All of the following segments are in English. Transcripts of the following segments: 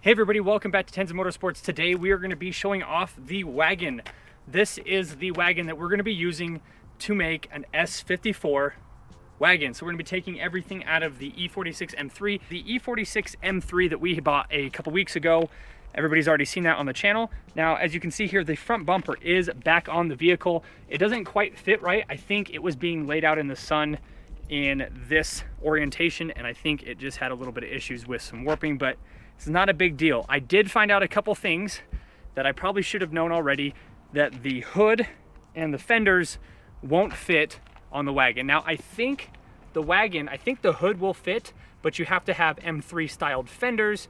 Hey everybody, welcome back to Tenza Motorsports. Today we are going to be showing off the Wagon. This is the Wagon that we're going to be using to make an S54 Wagon. So we're going to be taking everything out of the E46 M3. The E46 M3 that we bought a couple weeks ago, everybody's already seen that on the channel. Now, as you can see here, the front bumper is back on the vehicle. It doesn't quite fit right. I think it was being laid out in the sun in this orientation, and I think it just had a little bit of issues with some warping, but it's not a big deal. I did find out a couple things that I probably should have known already, that the hood and the fenders won't fit on the Wagon. Now, I think the hood will fit, but you have to have M3 styled fenders,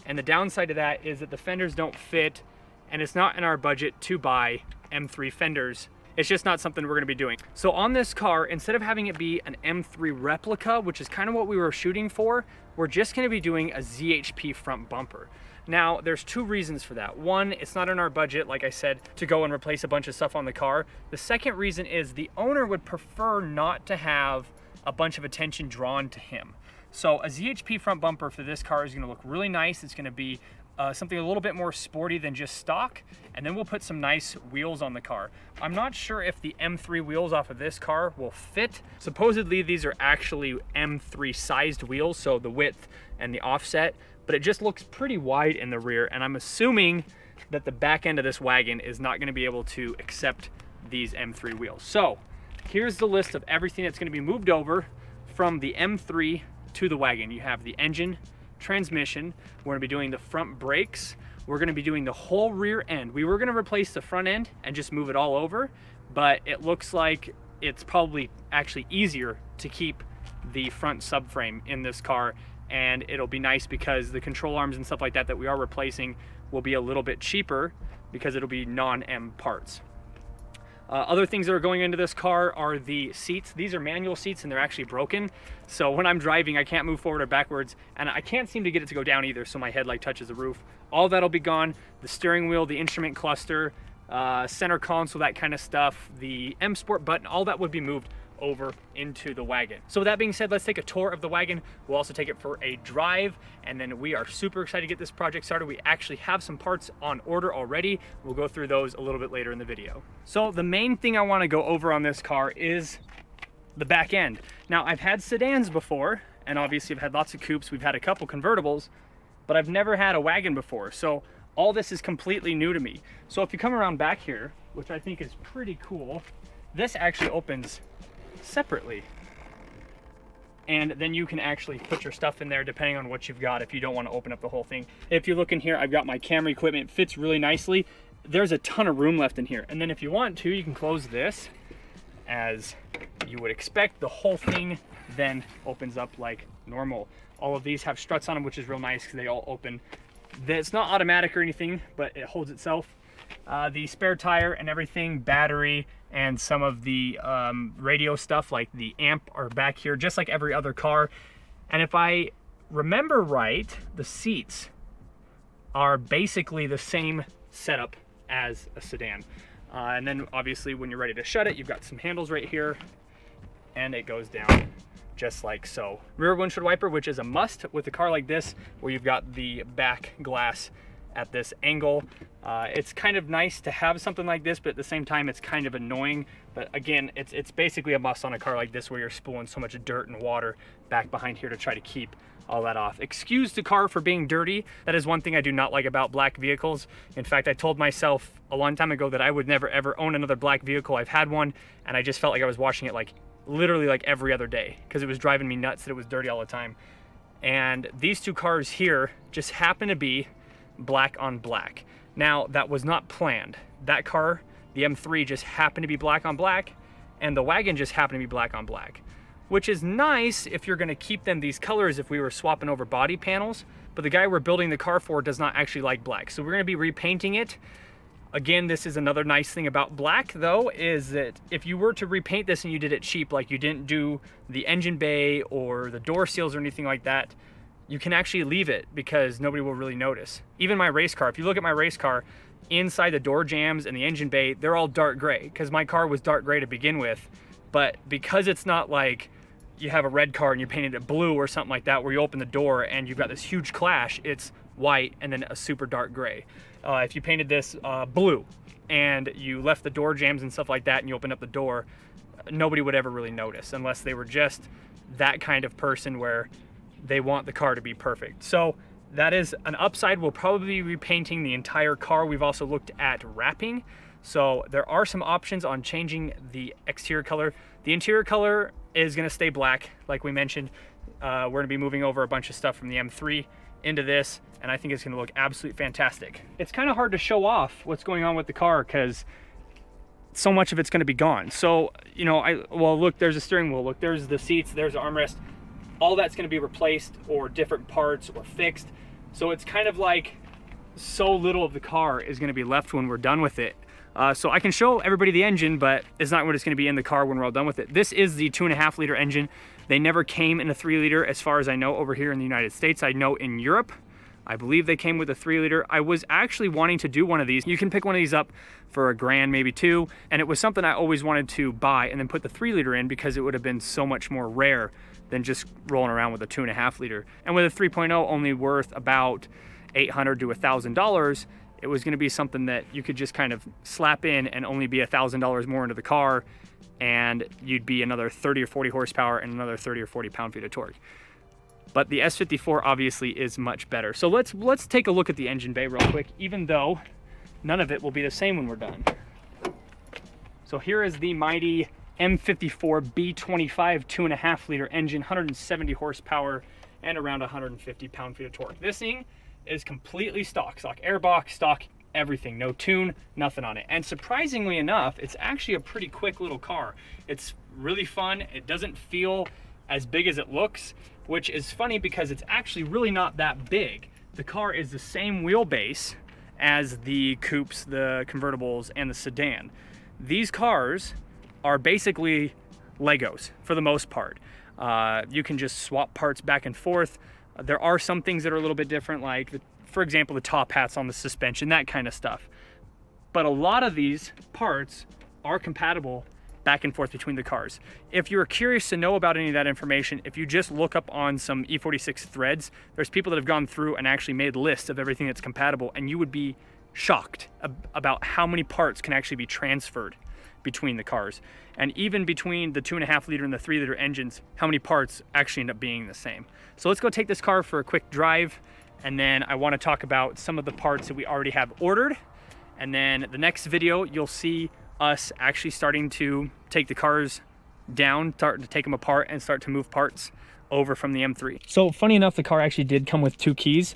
and the downside of that is that the fenders don't fit, and it's not in our budget to buy M3 fenders. It's just not something we're going to be doing. So on this car, instead of having it be an M3 replica, which is kind of what we were shooting for, we're just going to be doing a ZHP front bumper. Now, there's two reasons for that. One, it's not in our budget, like I said, to go and replace a bunch of stuff on the car. The second reason is the owner would prefer not to have a bunch of attention drawn to him. So a ZHP front bumper for this car is going to look really nice. It's going to be something a little bit more sporty than just stock, and then we'll put some nice wheels on the car. I'm not sure if the M3 wheels off of this car will fit. Supposedly these are actually M3 sized wheels, so the width and the offset, but it just looks pretty wide in the rear, and I'm assuming that the back end of this Wagon is not going to be able to accept these M3 wheels. So here's the list of everything that's going to be moved over from the M3 to the Wagon. You have the engine, transmission, we're going to be doing the front brakes, we're going to be doing the whole rear end. We were going to replace the front end and just move it all over, but it looks like it's probably actually easier to keep the front subframe in this car, and it'll be nice because the control arms and stuff like that that we are replacing will be a little bit cheaper because it'll be non-M parts. Other things that are going into this car are the seats. These are manual seats and they're actually broken. So when I'm driving, I can't move forward or backwards, and I can't seem to get it to go down either, so my head like touches the roof. All that'll be gone. The steering wheel, the instrument cluster, center console, that kind of stuff, the M Sport button, all that would be moved over into the Wagon. So with that being said, let's take a tour of the Wagon. We'll also take it for a drive, and then we are super excited to get this project started. We actually have some parts on order already. We'll go through those a little bit later in the video. So the main thing I want to go over on this car is the back end. Now, I've had sedans before, and obviously I've had lots of coupes. We've had a couple convertibles, but I've never had a Wagon before. So all this is completely new to me. So if you come around back here, which I think is pretty cool, this actually opens separately, and then you can actually put your stuff in there depending on what you've got if you don't want to open up the whole thing. If you look in here, I've got my camera equipment. It fits really nicely. There's a ton of room left in here, and then if you want to, you can close this as you would expect. The whole thing then opens up like normal. All of these have struts on them, which is real nice because they all open. It's not automatic or anything, but it holds itself. The spare tire and everything, battery, and some of the radio stuff like the amp are back here just like every other car. And if I remember right, the seats are basically the same setup as a sedan. And then obviously when you're ready to shut it, you've got some handles right here, and it goes down just like so. Rear windshield wiper, which is a must with a car like this where you've got the back glass at this angle. It's kind of nice to have something like this, but at the same time it's kind of annoying. But again, it's basically a must on a car like this where you're spooling so much dirt and water back behind here to try to keep all that off. Excuse the car for being dirty. That is one thing I do not like about black vehicles. In fact, I told myself a long time ago that I would never ever own another black vehicle. I've had one, and I just felt like I was washing it like literally like every other day because it was driving me nuts that it was dirty all the time. And these two cars here just happen to be black on black. Now, that was not planned. That car, the M3, just happened to be black on black, and the Wagon just happened to be black on black, which is nice if you're going to keep them these colors if we were swapping over body panels. But the guy we're building the car for does not actually like black, so we're going to be repainting it. Again, this is another nice thing about black, though, is that if you were to repaint this and you did it cheap, like you didn't do the engine bay or the door seals or anything like that, you can actually leave it because nobody will really notice. Even my race car, if you look at my race car, inside the door jambs and the engine bay, they're all dark gray because my car was dark gray to begin with. But because it's not like you have a red car and you painted it blue or something like that where you open the door and you've got this huge clash, it's white, and then a super dark gray. If you painted this blue and you left the door jambs and stuff like that and you opened up the door, nobody would ever really notice unless they were just that kind of person where they want the car to be perfect. So that is an upside. We'll probably be repainting the entire car. We've also looked at wrapping. So there are some options on changing the exterior color. The interior color is gonna stay black, like we mentioned. We're gonna be moving over a bunch of stuff from the M3 into this, and I think it's gonna look absolutely fantastic. It's kind of hard to show off what's going on with the car because so much of it's gonna be gone. So, you know, well, look, there's a steering wheel, look, there's the seats, there's the armrest. All that's gonna be replaced or different parts or fixed. So it's kind of like so little of the car is gonna be left when we're done with it. So I can show everybody the engine, but it's not what it's gonna be in the car when we're all done with it. This is the 2.5 liter engine. They never came in a 3 liter as far as I know over here in the United States. I know in Europe, I believe they came with a 3 liter. I was actually wanting to do one of these. You can pick one of these up for $1,000, maybe $2,000. And it was something I always wanted to buy and then put the 3 liter in because it would have been so much more rare than just rolling around with a 2.5 liter. And with a 3.0 only worth about $800 to $1,000, it was gonna be something that you could just kind of slap in and only be $1,000 more into the car, and you'd be another 30 or 40 horsepower and another 30 or 40 pound-feet of torque. But the S54 obviously is much better. So let's take a look at the engine bay real quick, even though none of it will be the same when we're done. So here is the mighty M54 B25 2.5 liter engine, 170 horsepower and around 150 pound-feet of torque. This thing is completely stock airbox, stock everything, no tune, nothing on it. And surprisingly enough, it's actually a pretty quick little car. It's really fun. It doesn't feel as big as it looks, which is funny because it's actually really not that big. The car is the same wheelbase as the coupes, the convertibles, and the sedan. These cars are basically Legos for the most part. You can just swap parts back and forth. There are some things that are a little bit different, like, for example, the top hats on the suspension, that kind of stuff. But a lot of these parts are compatible back and forth between the cars. If you're curious to know about any of that information, if you just look up on some E46 threads, there's people that have gone through and actually made lists of everything that's compatible, and you would be shocked about how many parts can actually be transferred between the cars. And even between the 2.5 liter and the 3 liter engines, how many parts actually end up being the same. So let's go take this car for a quick drive, and then I want to talk about some of the parts that we already have ordered. And then the next video, you'll see us actually starting to take the cars down, start to take them apart and start to move parts over from the M3. So funny enough, the car actually did come with 2 keys,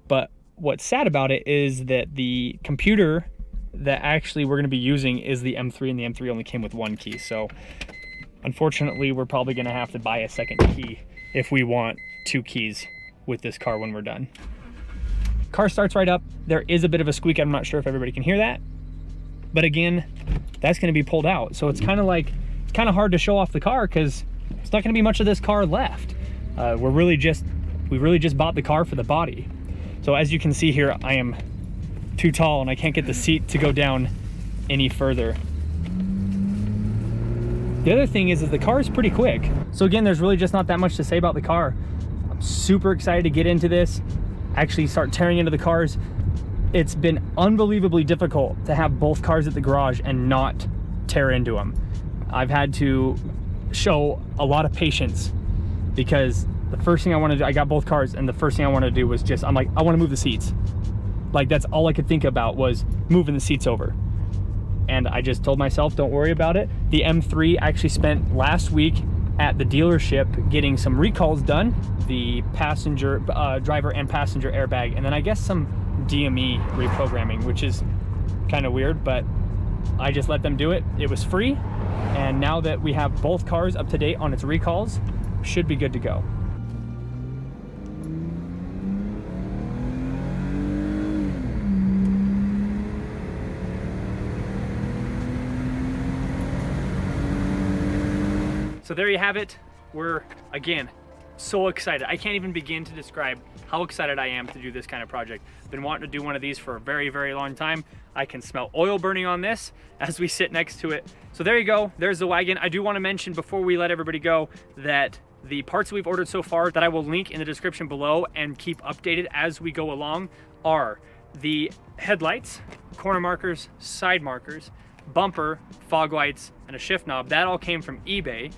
but what's sad about it is that the computer that actually we're going to be using is the M3, and the M3 only came with 1 key. So unfortunately, we're probably going to have to buy a second key if we want 2 keys with this car when we're done. Car starts right up. There is a bit of a squeak. I'm not sure if everybody can hear that, but again, that's going to be pulled out. So it's kind of hard to show off the car because it's not going to be much of this car left. We really just bought the car for the body. So as you can see here, I am too tall and I can't get the seat to go down any further. The other thing is the car is pretty quick. So again, there's really just not that much to say about the car. I'm super excited to get into this, actually start tearing into the cars. It's been unbelievably difficult to have both cars at the garage and not tear into them. I've had to show a lot of patience because the first thing I wanted to do, I got both cars, and the first thing I wanted to do was just, I'm like, I want to move the seats. Like, that's all I could think about was moving the seats over. And I just told myself, don't worry about it. The M3 actually spent last week at the dealership getting some recalls done, the passenger, driver and passenger airbag, and then I guess some DME reprogramming, which is kind of weird, but I just let them do it. It was free. And now that we have both cars up to date on its recalls, should be good to go. So there you have it. We're, again, so excited. I can't even begin to describe how excited I am to do this kind of project. Been wanting to do one of these for a very, very long time. I can smell oil burning on this as we sit next to it. So there you go, there's the wagon. I do want to mention before we let everybody go that The parts we've ordered so far that I will link in the description below and keep updated as we go along are the headlights, corner markers, side markers, bumper, fog lights, and a shift knob. That all came from eBay.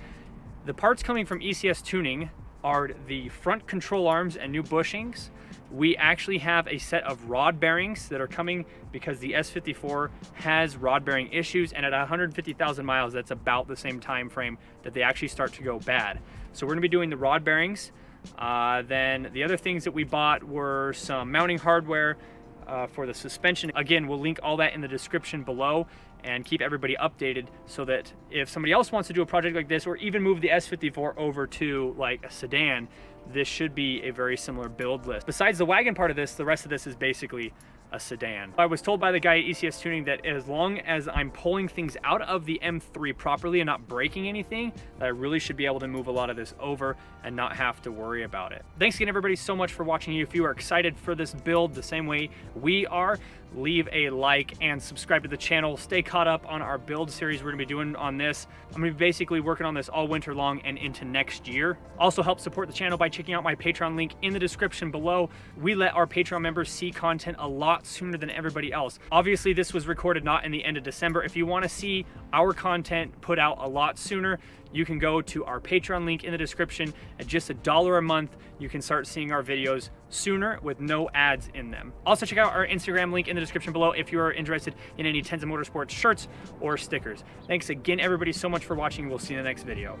The parts coming from ECS Tuning are the front control arms and new bushings. We actually have a set of rod bearings that are coming because the S54 has rod bearing issues, and at 150,000 miles, that's about the same time frame that they actually start to go bad. So we're gonna be doing the rod bearings. Then the other things that we bought were some mounting hardware for the suspension. Again, we'll link all that in the description below and keep everybody updated so that if somebody else wants to do a project like this or even move the S54 over to like a sedan, this should be a very similar build list. Besides the wagon part of this, the rest of this is basically a sedan. I was told by the guy at ECS Tuning that as long as I'm pulling things out of the M3 properly and not breaking anything, that I really should be able to move a lot of this over and not have to worry about it. Thanks again, everybody, so much for watching. If you are excited for this build the same way we are, leave a like and subscribe to the channel. Stay caught up on our build series we're gonna be doing on this. I'm gonna be basically working on this all winter long and into next year. Also help support the channel by checking out my Patreon link in the description below. We let our Patreon members see content a lot sooner than everybody else. Obviously, this was recorded not in the end of December. If you wanna see our content put out a lot sooner, you can go to our Patreon link in the description. At just $1 a month, you can start seeing our videos sooner with no ads in them. Also check out our Instagram link in the description below if you are interested in any Tenza Motorsports shirts or stickers. Thanks again, everybody, so much for watching. We'll see you in the next video.